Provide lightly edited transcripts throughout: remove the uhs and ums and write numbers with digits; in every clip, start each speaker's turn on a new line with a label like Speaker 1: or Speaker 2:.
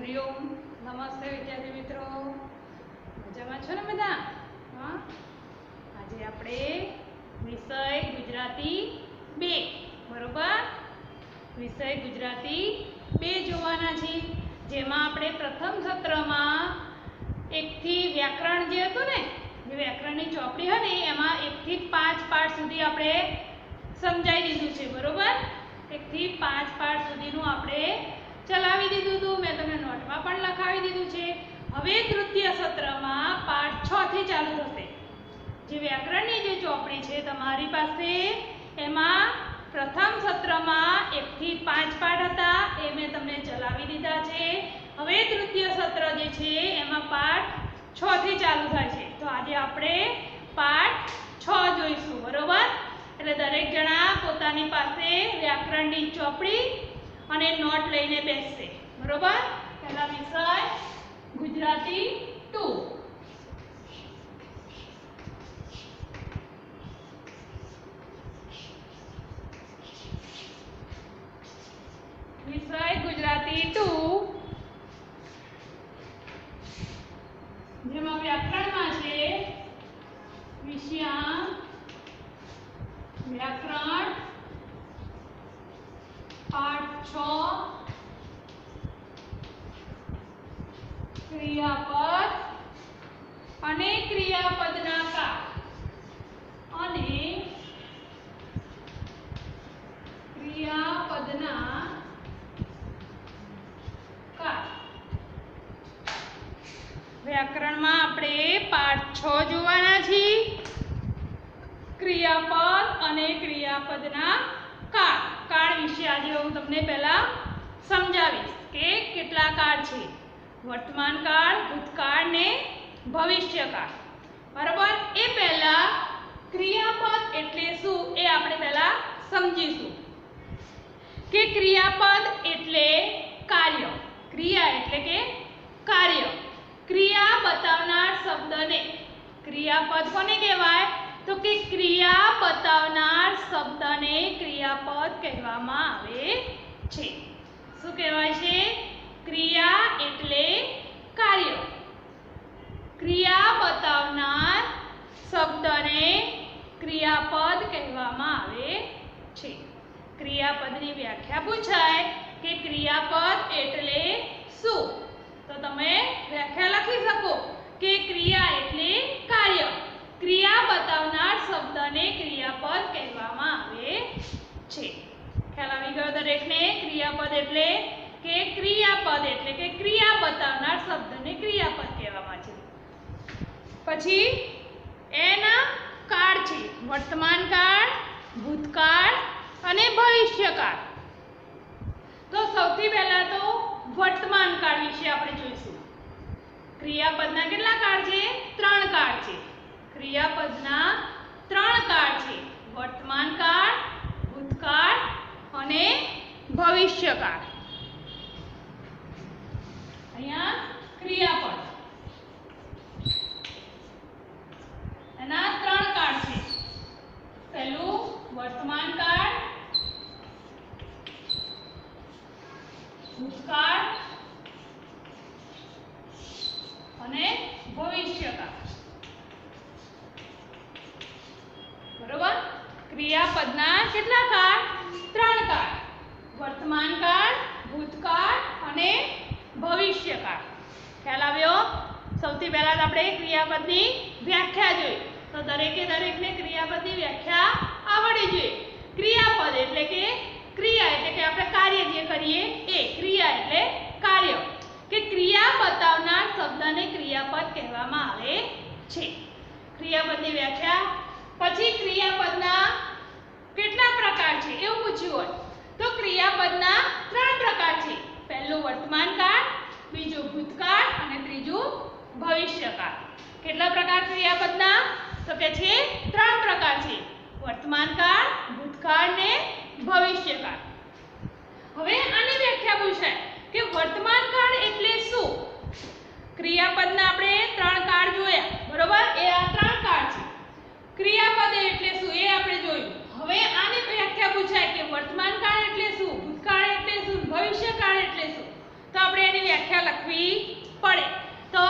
Speaker 1: हरिओम नमस्ते विद्यार्थी मित्रों मजामां छो ने बधा। हाँ आज आपणे विषय गुजराती 2 बरोबर विषय गुजराती 2 जोवाना छे, जेमां आपणे प्रथम सत्रमां 1 થી व्याकरण जे हतुं ने जे व्याकरणनी ચોપડી हती एमां 1 થી 5 पाठ सुधी आपणे समजाई दीधुं छे। बरोबर 1 થી 5 पाठ सुधीनुं आपणे चलावी दीधुं हतुं। मैं तमने नोटमां पण लखावी दीधुं छे। हवे तृतीय सत्रमां पाठ 6 थी चालू थशे। जे व्याकरणनी जे ચોપડી छे तमारी पासे एमां प्रथम सत्रमां 1 થી 5 पाठ हता ए मैं तमने चलावी दीधा छे। हवे तृतीय सत्र जे छे एमां पाठ 6 थी चालू थाय छे। तो आज आपणे पाठ 6 जोईशुं। बरोबर એટલે દરેક જણા પોતાની પાસે વ્યાકરણની ચોપડી અને નોટ લઈને બેસશે। બરોબર પહેલા વિષય ગુજરાતી 2 વિષય ગુજરાતી 2 જેમાં વ્યાકરણમાં છે વિષયા व्याकरण पाठ 6 क्रियापद अने क्रियापदना काळ अने क्रियापदना काळ। व्याकरणमां आपणे पाठ 6 जोवाना छे। क्रियापद अने क्रियापदना काळ काळ विषे आज हूँ तमने पहला समजावीश के केटला काळ छे। वर्तमान काळ, भूतकाळ ने भविष्यकाळ। बराबर ए पहला क्रियापद एटले शुं ए आपणे पहला समजीशुं के क्रियापद एटले कार्य। क्रिया एटले के कार्य। क्रिया बतावनार शब्दने क्रियापद कोने कहेवाय तो कि क्रिया बतावनार शब्द ने क्रियापद कहेवामां आवे छे। शुं कहेवाय छे? क्रिया एटले कार्य। क्रिया बतावनार शब्द ने क्रियापद कहेवामां आवे छे। क्रियापदनी व्याख्या पूछाय के क्रियापद एटले शुं तो तमे व्याख्या लखी शको के क्रिया एटले कार्य। क्रिया बतावनार शब्द ने क्रियापद कहेवामां आवे छे। ख्याल आवी गयो दरेकने? क्रियापद एटले के क्रियापद एटले के क्रिया बतावनार शब्द ने क्रियापद कहेवामां छे। पछी एना काळ छे वर्तमान काळ, भूतकाळ अने भविष्यकाळ। तो सौथी पहेला तो वर्तमान काळ विषे आपणे जोईशुं। क्रियापदना केटला काळ छे? 3 काळ छे। क्रियापदना 3 काळ छे वर्तमान काळ, भूतकाळ अने भविष्यकाळ। अहींया क्रियापद एना 3 काळ छे। पहेलुं वर्तमान काळ, भूतकाळ अने भविष्यकाळ। बरोबर क्रियापदना केटला काळ? 3 काळ वर्तमान काळ, भूतकाळ अने भविष्यकाळ। ख्याल आव्यो? सौथी पहेला आपणे क्रियापदनी व्याख्या जोई तो दरेके दरेकने क्रियापदनी व्याख्या आवडवी जोईए। क्रियापद एटले के क्रिया एटले के आपणे कार्य जे करीए ए क्रिया एटले कार्य के क्रिया बतावनार शब्दने क्रियापद कहेवामां आवे छे। क्रियापदनी व्याख्या पछी क्रियापदना केटला प्रकार छे एवुं पूछ्युं होय तो क्रियापदना 3 प्रकार छे। पहेલું वर्तमान काळ, बीजुं भूतकाळ अने त्रीजुं भविष्यकाळ। केटला प्रकार क्रियापदना तो के छे 3 प्रकार छे वर्तमान काळ, भूतकाळ ने भविष्यकाळ। हवे आनी व्याख्या पूछाय के वर्तमान काळ एटले शुं। क्रियापदना आपणे 3 काळ जोया। बरोबर ए आ 3 काळ छे। क्रियापद एटले शुं ए आपणे जोयुं। हवे आनी व्याख्या पूछाय के वर्तमान काळ एटले शुं, भूतकाळ एटले शुं, भविष्यकाळ एटले शुं तो आपणे एनी व्याख्या लख લખવી પડે. તો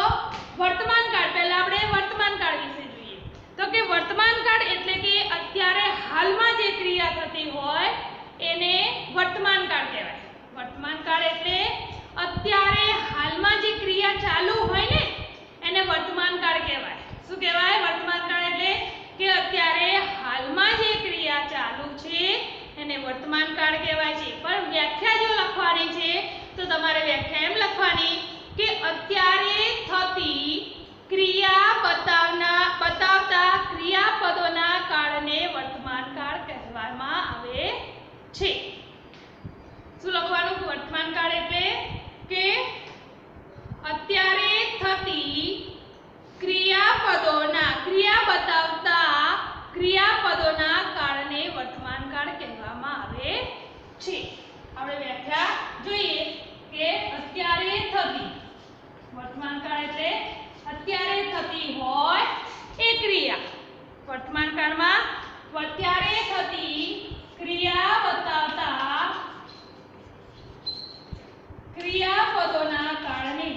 Speaker 1: વર્તમાન કાળ, પહેલા આપણે વર્તમાન કાળ વિશે જોઈએ. તો કે વર્તમાન કાળ એટલે કે અત્યારે હાલમાં જે ક્રિયા થતી હોય એને વર્તમાન કાળ કહેવાય. વર્તમાન કાળ એટલે અત્યારે હાલમાં જે ક્રિયા ચાલુ હોય ને એને વર્તમાન કાળ કહેવાય. શું કહેવાય? વર્તમાન કાળ એટલે કે અત્યારે હાલમાં જે ક્રિયા ચાલુ છે એને વર્તમાન કાળ કહેવાય છે. પણ વ્યાખ્યા જો લખવાની છે તો તમારે વ્યાખ્યા એમ લખવાની કે અત્યારે થતી ક્રિયા બતાવતા ક્રિયાપદોના કાળને વર્તમાન કાળ કહેવામાં આવે છે. શું લખવાનું? વર્તમાન કાળ એટલે કે અત્યારે થતી ક્રિયા બતાવતા ક્રિયાપદોના કાળને વર્તમાન કાળ કહેવામાં આવે છે. આપણે વ્યાખ્યા જોઈએ કે અત્યારે થતી, વર્તમાન કાળ એટલે અત્યારે થતી હોય એ ક્રિયા. વર્તમાન કાળમાં અત્યારે થતી ક્રિયા બતાવતા ક્રિયાપદોના કાળને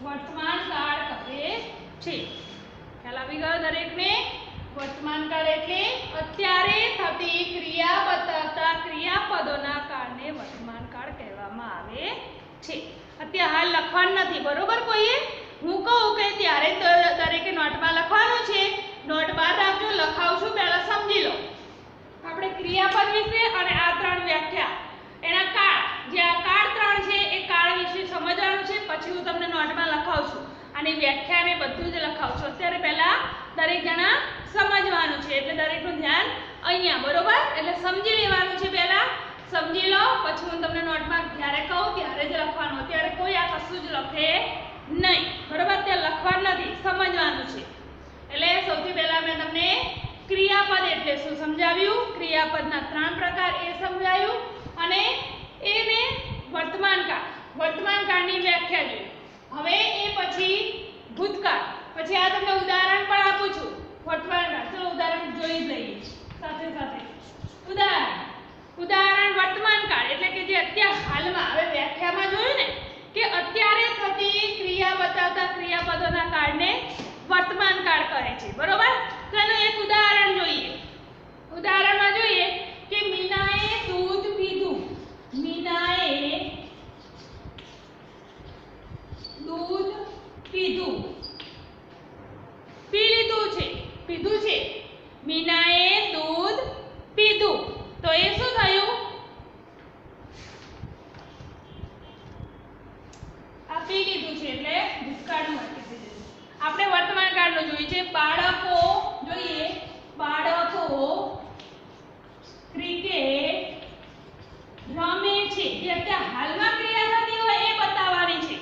Speaker 1: વર્તમાન કાળ કહે છે. ખ્યાલ આવી ગયો દરેકને? વર્તમાન કાળ એટલે અત્યારે થતી ક્રિયા બતાવતા ક્રિયાપદોના કાળને વર્તમાન કાળ કહેવામાં આવે છે. અત્યારે હાલ લખવાનું નથી, બરોબર? કોઈએ હું કહું કે ત્યારે દરેકે નોટમાં લખવાનું છે. નોટ બહાર રાખજો, લખાવશું, પહેલા સમજી લો. આપણે ક્રિયાપદ વિશે અને આ ત્રણ વ્યાખ્યા, એના કાળ, જે આ કાળ ત્રણ છે એ કાળ વિશે સમજવાનું છે. પછી હું તમને નોટમાં લખાવું છું. આની વ્યાખ્યા મેં બધું જ લખાવું છું. અત્યારે પહેલા દરેક જણા સમજવાનું છે એટલે દરેકનું ધ્યાન અહીંયા, બરોબર? એટલે સમજી લેવાનું છે. પહેલા સમજી લો, પછી હું તમને નોટમાં જ્યારે કહું ત્યારે જ લખવાનું. અત્યારે કોઈ આ કશું જ લખે નહીં, બરોબર? અત્યારે લખવાનું નથી, સમજવાનું છે. એટલે સૌથી પહેલા મેં તમને ક્રિયાપદ એટલે શું સમજાવ્યું, ક્રિયાપદના ત્રણ પ્રકાર એ સમજાયું, અને એને વર્તમાન કાળની વ્યાખ્યા જોઈ. હવે એ પછી ભૂતકાળ, પછી આ તમને ઉદાહરણ પણ આપું છું વર્તમાન કાળ. ચલો ઉદાહરણ જોઈ લઈએ સાથે સાથે. ઉદાહરણ વર્તમાન કાળ એટલે કે જે અત્યારે હાલમાં, હવે વ્યાખ્યામાં જોયું ને કે અત્યારે થતી ક્રિયા બતાવતા ક્રિયાપદોના કાળને વર્તમાન કાળ કહે છે, બરોબર? તો એનું એક ઉદાહરણ જોઈએ. ઉદાહરણમાં જોઈએ કે મીનાએ દૂધ પીધું. મીનાએ દૂધ પીધું, પી લીધું છે, પીધું છે. મીનાએ દૂધ પીધું, તો એ શું થયું? આ પી લીધું છે એટલે ભૂતકાળનું વાક્ય થઈ જશે. આપણે વર્તમાન કાળનું જોઈએ છે. બાળકો જોઈએ, બાળકો ક્રિકેટ રમે છે. જે અત્યારે હાલમાં ક્રિયા થતી હોય એ બતાવવાની છે.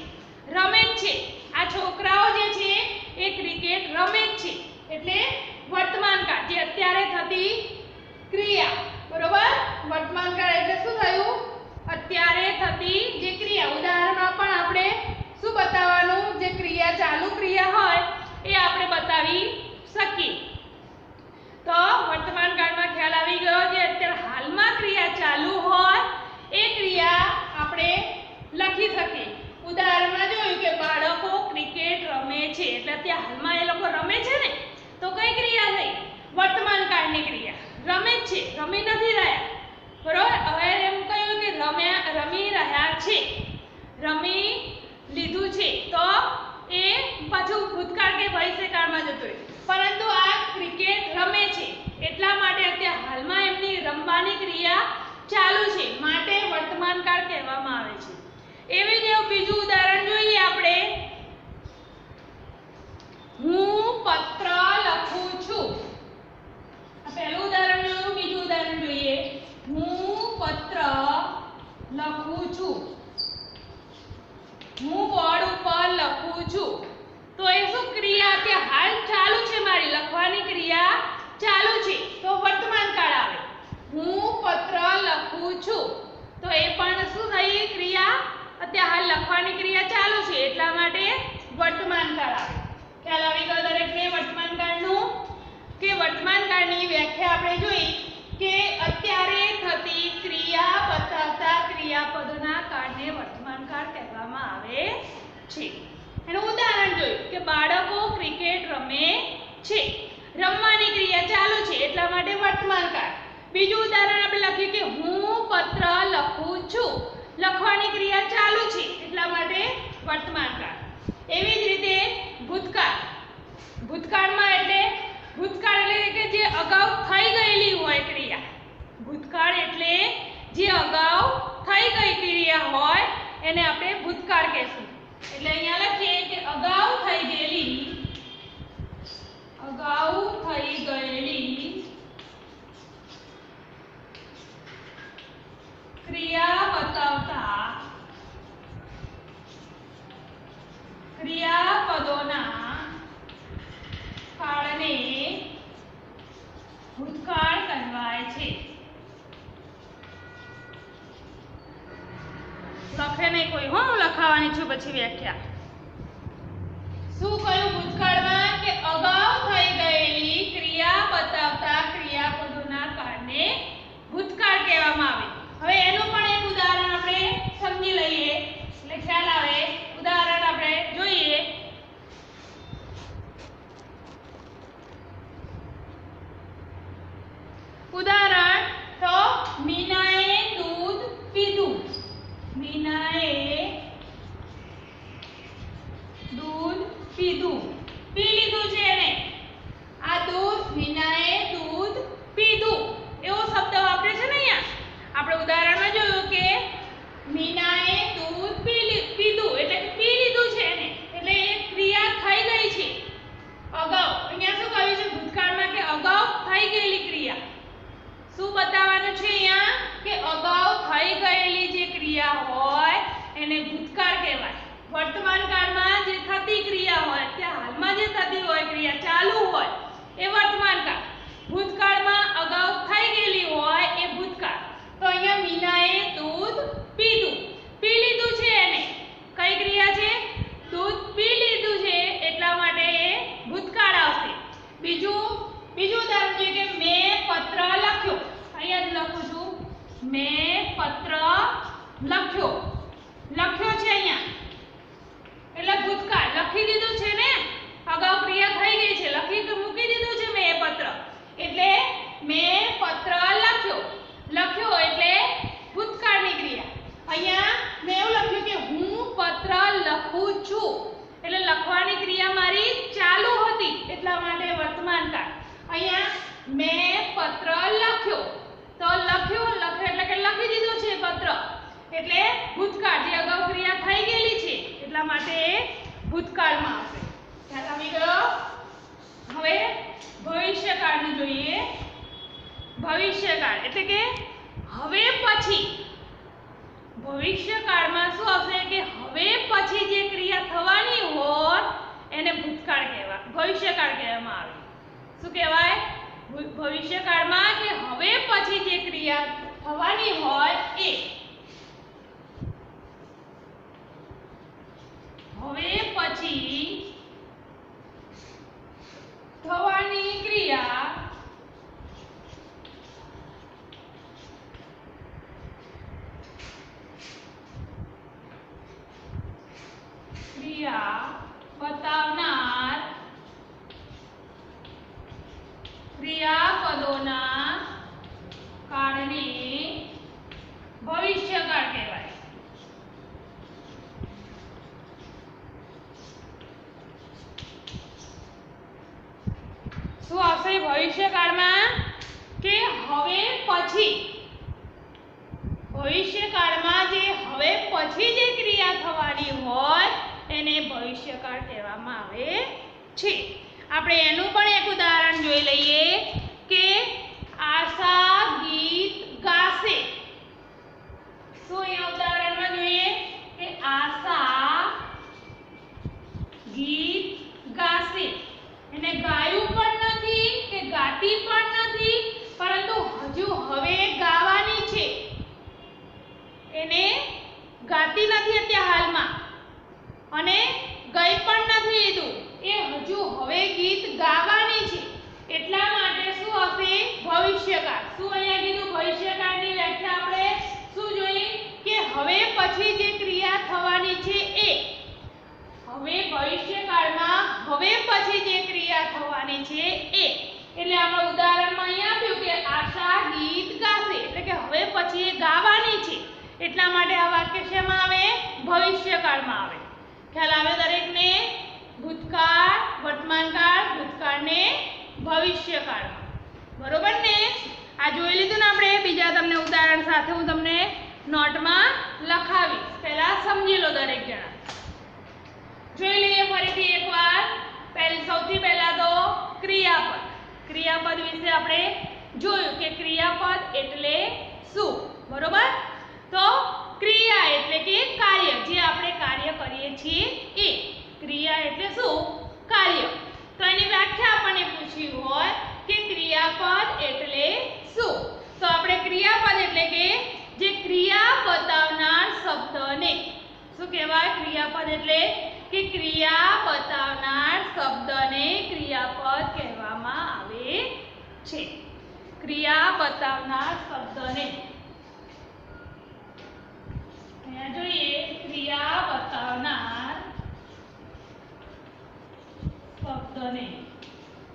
Speaker 1: રમે છે, આ છોકરાઓ જે છે એ ક્રિકેટ રમે છે એટલે વર્તમાન કાળ, જે અત્યારે થતી ક્રિયા, બરોબર? વર્તમાન કાળ એટલે શું થયું? અત્યારે થતી જે ક્રિયા. ઉદાહરણમાં પણ આપણે શું બતાવવાનું? જે ક્રિયા ચાલુ ક્રિયા હોય એ આપણે બતાવી શકીએ. તો વર્તમાન કાળમાં ખ્યાલ આવી ગયો. જે અત્યારે હાલમાં ક્રિયા ચાલુ હોય એ ક્રિયા આપણે લખી શકીએ. ઉદાહરણમાં જોયું કે બાળકો ક્રિકેટ રમે છે એટલે અત્યારે હાલમાં એ લોકો રમે છે ને, તો કઈ ક્રિયા થઈ? વર્તમાન કાળની ક્રિયા. રમે છે, રમી નથી રહ્યા, બરોબર? હવે એમ કહ્યું કે રમી રહ્યા છે, રમી લીધું છે, તો એ પાછું ભૂતકાળ કે ભવિષ્યકાળમાં જતું રહે. પરંતુ આ ક્રિકેટ રમે છે એટલા માટે અત્યારે હાલમાં એમની રમવાની ક્રિયા ચાલુ છે, માટે વર્તમાન કાળ કહેવામાં આવે છે. એવી જ બીજું ઉદાહરણ જોઈએ આપણે. હું પત્ર લખું છું. આ પહેલું ઉદાહરણ જોયું. બીજું ઉદાહરણ જોઈએ. હું પત્ર લખું છું. હું બોર્ડ ઉપર લખું છું. તો એ શું ક્રિયા અત્યારે હાલ ચાલુ છે, મારી લખવાની ક્રિયા ચાલુ છે, તો વર્તમાન કાળ આવે. હું પત્ર લખું છું, તો એ પણ શું થઈ? ક્રિયા. અત્યારે હાલ લખવાની ક્રિયા ચાલુ છે એટલા માટે વર્તમાન કાળ આવે. ખ્યાલ આવી ગયો દરેકને વર્તમાન કાળનું? કે વર્તમાન કાળની વ્યાખ્યા આપણે જોઈ કે અત્યારે બીજું ઉદાહરણ આપણે લખીએ કે હું પત્ર લખું છું. લખવાની ક્રિયા ચાલુ છે એટલા માટે વર્તમાન કાળ. એવી જ રીતે ભૂતકાળ. ભૂતકાળમાં એટલે ભૂતકાળ એટલે કે જે અગાઉ થઈ ગયેલી હોય ક્રિયા. ભૂતકાળ એટલે જે અગાઉ થઈ ગઈ ક્રિયા હોય એને આપણે ભૂતકાળ કહેશું. એટલે અહીંયા લખીએ કે અગાઉ થઈ ગયેલી ક્રિયા બતાવતા ક્રિયાપદોના કાળને ભૂતકાળ કહેવાય છે. લખે નહીં કોઈ, હું લખાવાની છું પછી વ્યાખ્યા. શું કહ્યું ભૂતકાળમાં કે અગાઉ થઈ ગયેલી ક્રિયા બતાવતા ક્રિયાપદોના કાળને ભૂતકાળ કહેવામાં આવે. હવે એનું પણ એક ઉદાહરણ આપણે સમજી લઈએ એટલે ખ્યાલ આવે. ઉદાહરણ આપણે જોઈએ. ઉદાહરણ તો મીનાએ દૂધ પીધું. મીનાએ દૂધ પીધું, પી લીધું છે એને. આ દૂધ, મીનાએ દૂધ પીધું એવો શબ્દ વાપરે છે ને અહીંયા. આપણે ઉદાહરણમાં જોયું કે મીનાએ દૂધ પીધું એટલે પી લીધું છે એને, એટલે એ ક્રિયા થઈ ગઈ છે અગાઉ. અહીંયા શું કહ્યું છે ભૂતકાળમાં કે અગાઉ થઈ ગયેલી ક્રિયા. શું બતાવવાનું છે અહીંયા કે અગાઉ થઈ ગયેલી જે ક્રિયા હોય એને ભૂતકાળ કહેવાય. વર્તમાન કાળમાં જે થતી ક્રિયા હોય, ત્યાં હાલમાં જે થતી હોય ક્રિયા ચાલુ હોય એ વર્તમાન કાળ. ભૂતકાળમાં અગાઉ થઈ ગયેલી હોય એ ભૂતકાળ. તો અહીંયા મીનાએ દૂધ પીધું, પી લીધું છે એને. કઈ ક્રિયા છે? દૂધ પી લીધું છે એટલા માટે એ ભૂતકાળ આવશે. બીજું ઉદાહરણ છે કે મેં પત્ર લખ્યો. અહીંયા જ લખું છું, મેં પત્ર લખ્યો. લખ્યો છે અહીંયા એટલે ભૂતકાળ. લખી દીધું છે ને, અગાઉ ક્રિયા થઈ ગઈ છે, લખી મૂકી દીધું છે મેં એ પત્ર એટલે મેં પત્ર લખ્યો. લખ્યો એટલે ભૂતકાળની ક્રિયા. અહીંયા મેં એવું લખ્યું કે હું પત્ર લખું છું એટલે લખવાની ક્રિયા મારી ચાલુ હતી એટલા માટે વર્તમાન કાળ. અહીંયા મેં પત્ર લખ્યો તો લખ્યો એટલે કે લખી દીધું છે પત્ર એટલે ભૂતકાળ. જે અગાઉ ક્રિયા થઈ ગયેલી છે એટલા માટે ભૂતકાળમાં આવશે. ખ્યાલ આવી ગયો? હવે ભવિષ્યકાળનું જોઈએ. ભવિષ્યકાળ એટલે કે હવે પછી. ભવિષ્યકાળમાં શું આવશે કે હવે પછી જે ક્રિયા થવાની હોય એને ભૂતકાળ કહેવાય, ભવિષ્યકાળ કહેવામાં આવે. શું કહેવાય? ભવિષ્યકાળમાં કે હવે પછી જે ક્રિયા થવાની હોય એ. હવે પછી થવાની ક્રિયા બતાવનાર ક્રિયાપદોના કાળને ભવિષ્યકાળ કહેવાય. શું આવશે ભવિષ્યકાળમાં કે હવે પછી. ભવિષ્યકાળમાં જે હવે પછી જે ક્રિયા થવાની હોય એને ભવિષ્યકાળ કહેવામાં આવે છે. આપણે એનું પણ એક ઉદાહરણ જોઈ લઈએ કે આશા ગીત ગાશે. શું અહીંયા ઉદાહરણમાં જોઈએ કે આશા ગીત ગાશે. એને ગાયું પણ નથી કે ગાતી પણ નથી, પરંતુ હજુ હવે ગાવાની છે. એને ગાતી નથી અત્યારે હાલમાં અને ગઈ પણ નથી લીધું, એ હજુ હવે ગીત ગાવાની છે એટલા માટે શું હશે એટલા માટે આ વાક્ય શેમાં આવે? ભવિષ્યકાળમાં આવે. ખ્યાલ આવે દરેકને? ભૂતકાળ, વર્તમાનકાળ, ભૂતકાળ ને ભવિષ્યકાળમાં. બરોબર ને? આ જોઈ લીધું ને આપણે. બીજા તમને ઉદાહરણ સાથે હું તમને નોટમાં લખાવીશ. પહેલા સમજી લો દરેક જણા. જોઈ લઈએ ફરીથી એકવાર. સૌથી પહેલા તો ક્રિયાપદ. ક્રિયાપદ વિશે આપણે જોયું કે ક્રિયાપદ એટલે શું. બરોબર? તો ક્રિયા એટલે કે કાર્ય, જે આપણે કાર્ય કરીએ છીએ એ. ક્રિયા એટલે શું? કાર્ય. તો એની વ્યાખ્યા આપણને પૂછી હોય કે ક્રિયાપદ એટલે શું, તો આપણે ક્રિયાપદ એટલે કે જે ક્રિયા બતાવનાર શબ્દને શું કહેવાય? ક્રિયાપદ એટલે કે ક્રિયા બતાવનાર શબ્દને ક્રિયાપદ કહેવામાં આવે છે. ક્રિયા બતાવનાર શબ્દને અહીંયા જોઈએ. ક્રિયા બતાવનાર શબ્દને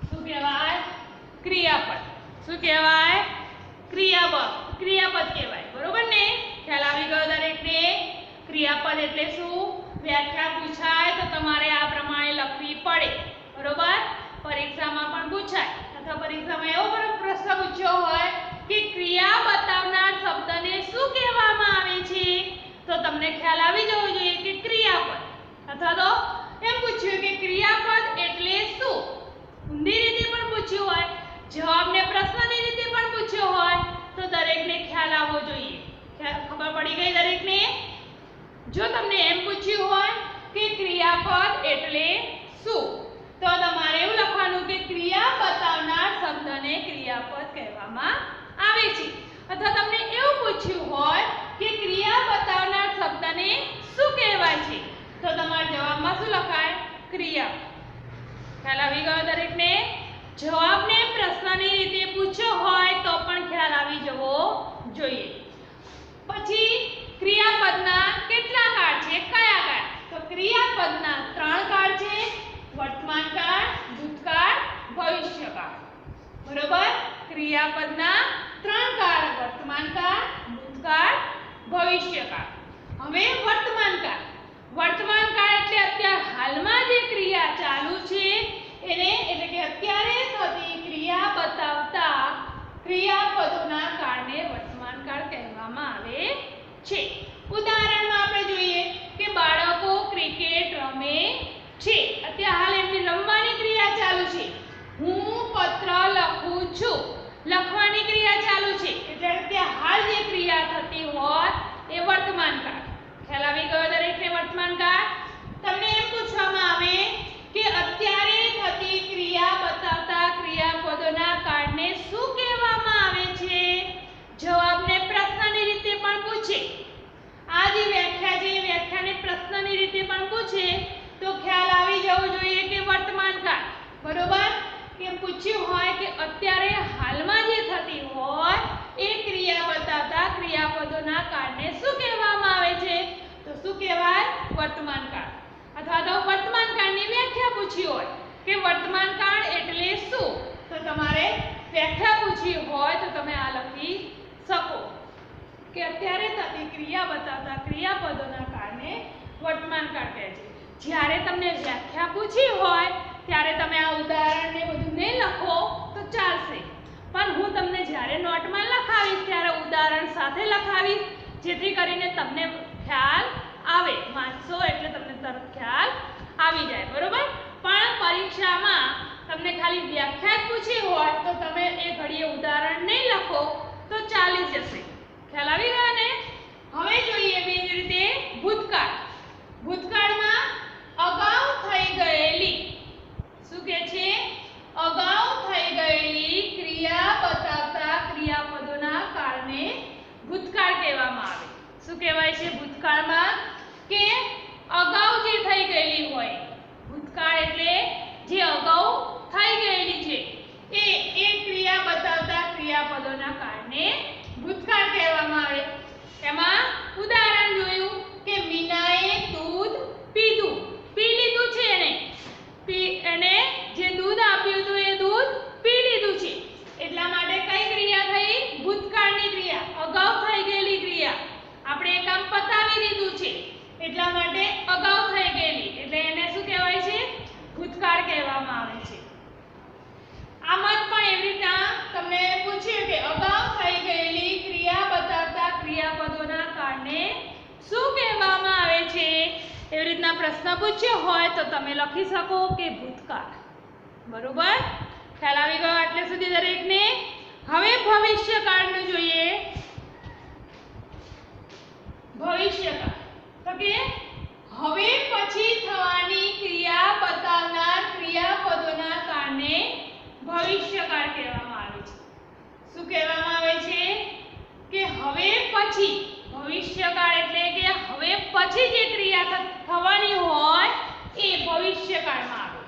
Speaker 1: શું કહેવાય? ક્રિયાપદ. શું કહેવાય? ક્રિયાપદ કહેવાય. બરોબર ને? ખ્યાલ આવી ગયો દરેકને? ક્રિયાપદ એટલે શું? વ્યાખ્યા પૂછાય તો તમારે આ પ્રમાણે લખવી પડે. બરોબર? પરીક્ષામાં પણ પૂછાય, અથવા પરીક્ષામાં એવો પ્રશ્ન પૂછ્યો હોય કે ક્રિયા બતાવનાર શબ્દને શું કહેવામાં આવે છે, તો તમને ખ્યાલ આવી જવો જોઈએ કે ક્રિયાપદ. અથવા તો એમ પૂછ્યું કે ક્રિયાપદ એટલે શું. ઊંધી રીતે પણ પૂછ્યું હોય, જવાબને પ્રશ્નની રીતે પણ પૂછ્યો હોય, તો દરેકને ખ્યાલ આવવો જોઈએ. ખબર પડી ગઈ દરેકને? જો તમને એમ પૂછ્યું હોય કે ક્રિયાપદ એટલે શું, તો તમારે એવું લખવાનું કે ક્રિયા બતાવનાર શબ્દને ક્રિયાપદ કહેવામાં આવે છે. અથવા તમને એવું પૂછ્યું હોય કે ક્રિયા બતાવનાર શબ્દને શું કહેવાય છે, તો તમારા જવાબમાં શું લખાય? ક્રિયા. ખ્યાલ આવી ગયો દરેકને? જવાબને પ્રશ્નની રીતે પૂછ્યો હોય તો પણ ખ્યાલ આવી જવો જોઈએ. પછી ક્રિયાપદના કેટલા કાળ છે? કયા કાળ? તો ક્રિયાપદના 3 કાળ છે: વર્તમાનકાળ, ભૂતકાળ, ભવિષ્યકાળ. બરોબર? ક્રિયાપદના 3 કાળ: વર્તમાનકાળ, ભૂતકાળ, ભવિષ્યકાળ. હવે વર્તમાનકાળ. વર્તમાનકાળ એટલે અત્યારે હાલમાં જે ક્રિયા ચાલુ છે એને, એટલે કે અત્યારે થતી ક્રિયા બતાવતા ક્રિયાપદોના કાળને વર્તમાનકાળ કહેવામાં આવે છે. ઉદાહરણમાં આપણે જોઈએ કે બાળકો ક્રિકેટ રમે છે. અત્યારે હાલ એમની રમવાની ક્રિયા ચાલુ છે. હું પત્ર લખું છું, લખવાની ક્રિયા ચાલુ છે. એટલે અત્યારે હાલ જે ક્રિયા થતી હોય એ વર્તમાનકાળ. ખ્યાલ આવી ગયો દરેકને? વર્તમાનકાળ. તમને એમ પૂછવામાં આવે કે અત્યારે થતી ક્રિયા બતાવતા ક્રિયાપદોના કાળને શું કહેવામાં આવે છે, જવાબને પ્રશ્નની રીતે પણ પૂછે. આ જે વ્યાખ્યા છે એ વ્યાખ્યાને પ્રશ્નની રીતે પણ પૂછે તો ખ્યાલ આવી જવો જોઈએ કે વર્તમાનકાળ. બરોબર? કે પૂછ્યું હોય કે અત્યારે હાલમાં જે થતી હોય એ ક્રિયા બતાવતા ક્રિયાપદોના કાળને શું કહેવામાં આવે છે, તો શું કહેવાય? વર્તમાનકાળ. અથવા તો વર્તમાનકાળની વ્યાખ્યા પૂછી હોય કે વર્તમાનકાળ એટલે શું, તો તમારે વ્યાખ્યા પૂછી હોય તો તમે આ લખી શકો કે અત્યારે થતી ક્રિયા બતાવતા ક્રિયાપદોના કાળને વર્તમાનકાળ કહે છે. જ્યારે તમને વ્યાખ્યા પૂછી હોય ત્યારે તમે આ ઉદાહરણને બધું નહીં લખો તો ચાલશે, પણ હું તમને જ્યારે નોટમાં લખાવીશ ત્યારે ઉદાહરણ સાથે લખાવીશ, જેથી કરીને તમને ખ્યાલ આવે. વાંચશો એટલે તમને તરત ખ્યાલ આવી જાય. બરોબર? પણ પરીક્ષામાં તમને ખાલી વ્યાખ્યા જ પૂછી હોય તો તમે એ ઘડીએ ઉદાહરણ નહીં લખો તો ચાલી જશે. ખ્યાલ આવી ગયો ને? હવે જોઈએ બીજી રીતે ભૂતકાળ. ભૂતકાળમાં અગાઉ થઈ ગયેલી, શું કહે છે? અગાઉ થઈ ગયેલી ક્રિયા બતાવતા ક્રિયાપદોના કાળને ભૂતકાળ કહેવામાં આવે. શું કહેવાય છે ભૂતકાળમાં? કે અગાઉ જે થઈ ગયેલી હોય. ભૂતકાળ એટલે જે અગાઉ થઈ ગયેલી છે એ ક્રિયા બતાવતા ક્રિયાપદોના કાળને ભૂતકાળ કહેવામાં આવે. એમાં ઉદાહરણ જોયું કે મીનાએ દૂધ પીધું, પી લીધું છે એને જે દૂધ આપ્યું હતું એ દૂધ પી લીધું છે. એટલા માટે કઈ ક્રિયા થઈ? ભૂતકાળની ક્રિયા, અગાઉ થઈ ગયેલી ક્રિયા. આપણે એ કામ શું કહેવામાં આવે છે? એવી રીતના પ્રશ્ન પૂછ્યો હોય તો તમે લખી શકો કે ભૂતકાળ. બરોબર, ખ્યાલ આવી ગયો આટલે સુધી દરેકને? હવે ભવિષ્યકાળનું જોઈએ. ભવિષ્યકાળ તો કે હવે પછી થવાની ક્રિયા બતાવનાર ક્રિયાપદોના કાળને ભવિષ્યકાળ કહેવામાં આવે છે. શું કહેવામાં આવે છે? કે હવે પછી, ભવિષ્યકાળ એટલે કે હવે પછી જે ક્રિયા થવાની હોય એ ભવિષ્યકાળમાં આવે.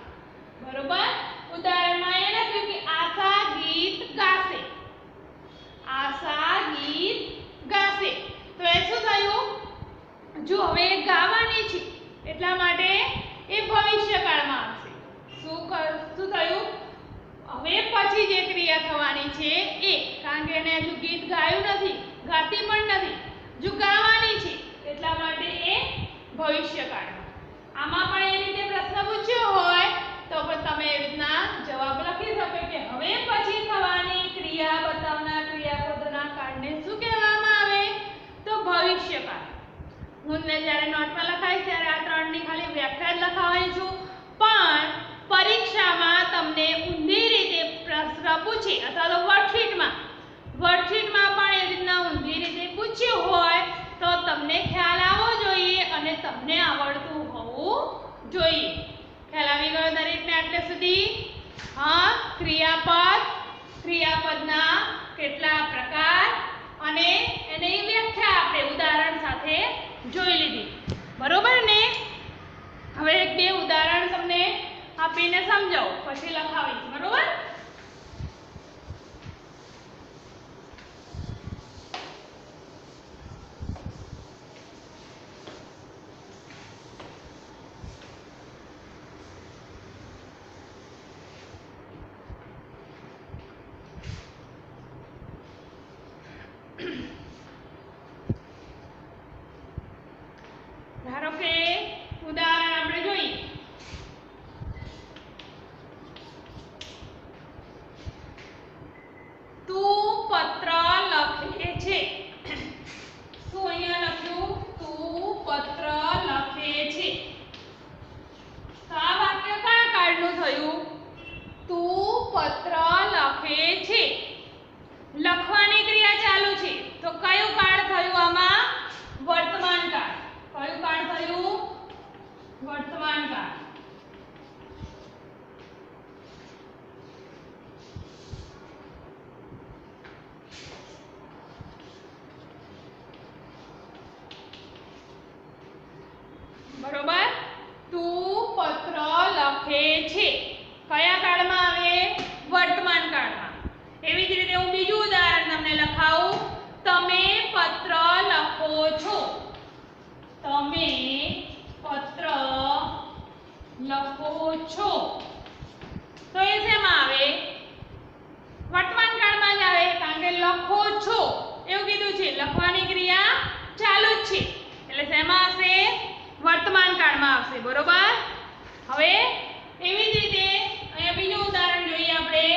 Speaker 1: બરોબર, ઉદાહરણમાં એ લખ્યું કે આશા ગીત ગાશે. આશા ગીત ગાશે તો એ શું થયું? જો હવે ગાવાની છે એટલા માટે એ ભવિષ્યકાળમાં આવશે. શું થયું? હવે પછી જે ક્રિયા થવાની છે એ, કારણ કે એને હજુ ગીત ગાયું નથી, ગાતી પણ નથી, જો ગાવાની છે એટલા માટે એ ભવિષ્યકાળમાં. આમાં પણ એ રીતે પ્રશ્ન પૂછ્યો હોય તો પણ તમે એ રીતના જવાબ લખી શકો કે હવે પછી થવાની ક્રિયા બતાવનાર ક્રિયાપદોના કાળને શું કહેવામાં આવે? તો ભવિષ્યકાળ. હું જ્યારે નોટમાં લખાઈશ ત્યારે આ ત્રણની ખાલી વ્યાખ્યા જ લખાવાની છું, પણ પરીક્ષામાં તમને ઊંધી રીતે પ્રશ્ન પૂછે અથવા તો વર્કશીટમાં પણ એ રીતના ઊંધી રીતે પૂછ્યું હોય તો તમને ખ્યાલ આવવો જોઈએ અને તમને આવડતું હોવું જોઈએ. ખ્યાલ આવી ગયો દરેકને આટલે સુધી? હા, ક્રિયાપદના કેટલા પ્રકાર અને એની વ્યાખ્યા આપણે ઉદાહરણ સાથે જોઈ લીધી. બરોબર ને? હવે એક બે ઉદાહરણ તમને આપીને સમજાવો, પછી લખાવીશ. બરોબર? ધારો કે ઉદાહરણ આપણે જોઈએ. તું પત્ર લખે છે. શું અહીંયા લખ્યું? તું પત્ર લખે છે. તો આ વાક્ય કયા કાળનું થયું? તું પત્ર લખે છે. લખવાની ક્રિયા ચાલુ છે તો કયું કાળ થયું આમાં? વર્તમાન કાળ. કયું કાળ થયું? વર્તમાન કાળ. બરોબર, તું પત્ર લખે છે કયા કાળમાં આવે? વર્તમાન કાળમાં. એવી જ રીતે હું બીજું ઉદાહરણ તમને લખાવું. તમે પત્ર લખો છો. તમે પત્ર લખો છો તો એ શેમાં આવે? વર્તમાન કાળમાં જ આવે, કારણ કે લખો છો એવું કીધું છે, લખવાની ક્રિયા ચાલુ જ છે એટલે શેમાં આવશે? વર્તમાન કાળમાં આવશે. બરોબર, હવે એવી જ રીતે અહીંયા બીજું ઉદાહરણ જોઈએ આપણે.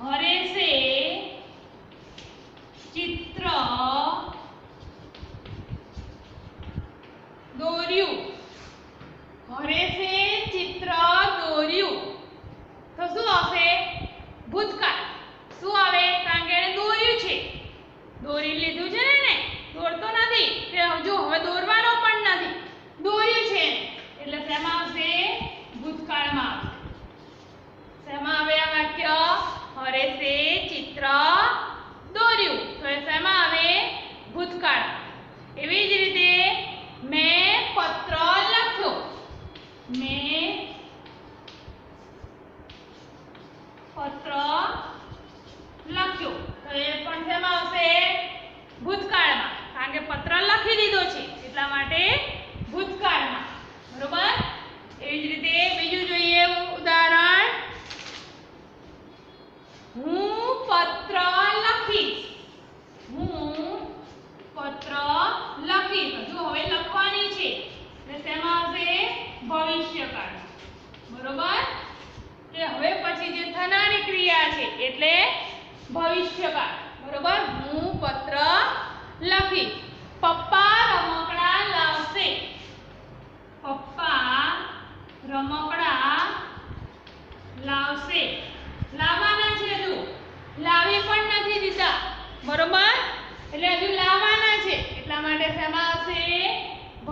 Speaker 1: હરેશે ચિત્ર દોર્યું. હરેશે ચિત્ર દોર્યું તો શું આવશે? ભૂતકાળ. શું આવે? કારણ કે એને દોર્યું છે, દોરી લીધું છે ને, દોરતો નથી તે હજુ હવે દોરવાનો પણ નથી, દોર્યું છે એટલે શેમાં આવશે? ભૂતકાળમાં આવશે. શેમાં આવે આ વાક્ય? હરેશે ચિત્ર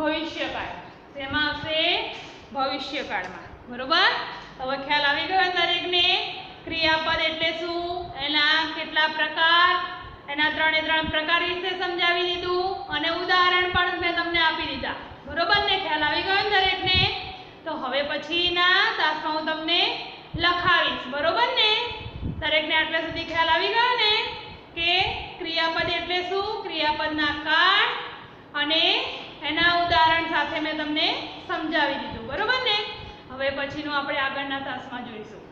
Speaker 1: ભવિષ્યકાળ. શેમાં આવશે? ભવિષ્યકાળમાં. બરોબર? હવે ખ્યાલ આવી ગયો દરેકને? ક્રિયાપદ એટલે શું, એના કેટલા પ્રકાર, એના 3 પ્રકાર વિશે સમજાવી દીધું અને ઉદાહરણ પણ મેં તમને આપી દીધા. બરોબર ને? ખ્યાલ આવી ગયો દરેકને? તો હવે પછીના તાસમાં હું તમને લખાવીશ. બરોબર ને? દરેકને આટલા સુધી ખ્યાલ આવી ગયો ને કે ક્રિયાપદ એટલે શું, ક્રિયાપદના કાળ અને એના ઉદાહરણ સાથે મેં તમને સમજાવી દીધું. બરોબર ને? હવે પછીનું આપણે આગળના તાસમાં જોઈશું.